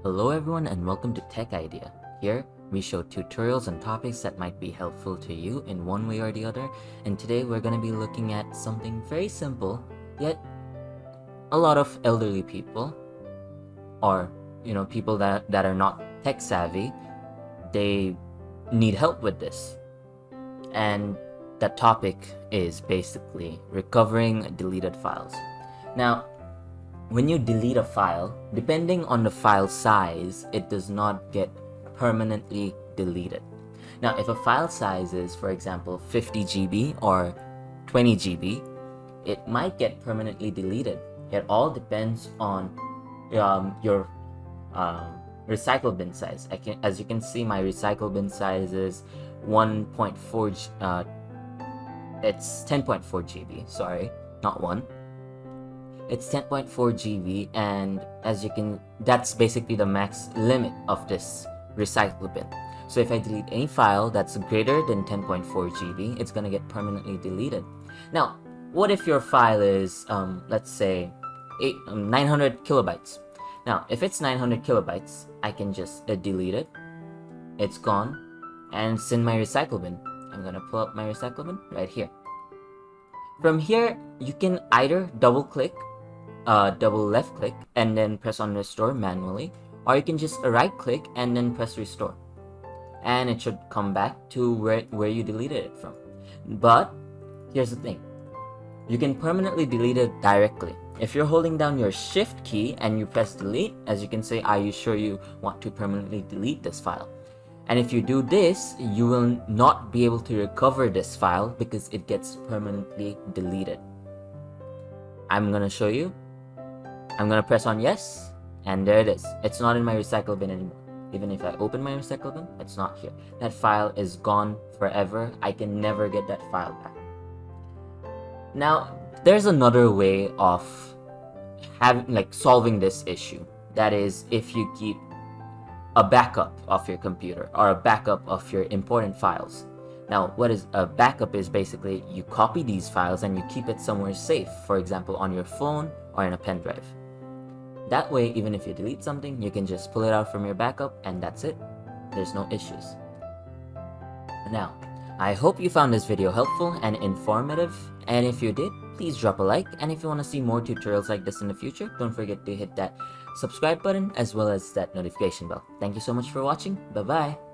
Hello everyone and welcome to Tech Idea. Here, we show tutorials on topics that might be helpful to you in one way or the other, and today we're going to be looking at something very simple, yet a lot of elderly people, or people that are not tech savvy, they need help with this. And that topic is basically recovering deleted files. Now, when you delete a file, depending on the file size, it does not get permanently deleted. Now, if a file size is, for example, 50 GB or 20 GB, it might get permanently deleted. It all depends on your recycle bin size. As you can see, my recycle bin size is 1.4. It's 10.4 GB. Sorry, not 1. It's 10.4 GB, and that's basically the max limit of this recycle bin. So if I delete any file that's greater than 10.4 GB, it's gonna get permanently deleted. Now, what if your file is, let's say, 900 kilobytes? Now, if it's 900 kilobytes, I can just delete it. It's gone, and it's in my recycle bin. I'm gonna pull up my recycle bin right here. From here, you can either double left click and then press on restore manually, or you can just right click and then press restore, and it should come back to where you deleted it from. But here's the thing, you can permanently delete it directly. If you're holding down your shift key and you press delete, as you can say, are you sure you want to permanently delete this file? And if you do this, you will not be able to recover this file because it gets permanently deleted. I'm gonna show you. I'm gonna press on yes, and there it is. It's not in my recycle bin anymore. Even if I open my recycle bin, it's not here. That file is gone forever. I can never get that file back. Now, there's another way of solving this issue. That is, if you keep a backup of your computer or a backup of your important files. Now, what is a backup is basically you copy these files and you keep it somewhere safe, for example, on your phone or in a pen drive. That way, even if you delete something, you can just pull it out from your backup and that's it. There's no issues. Now, I hope you found this video helpful and informative, and if you did, please drop a like, and if you want to see more tutorials like this in the future, don't forget to hit that subscribe button as well as that notification bell. Thank you so much for watching. Bye bye.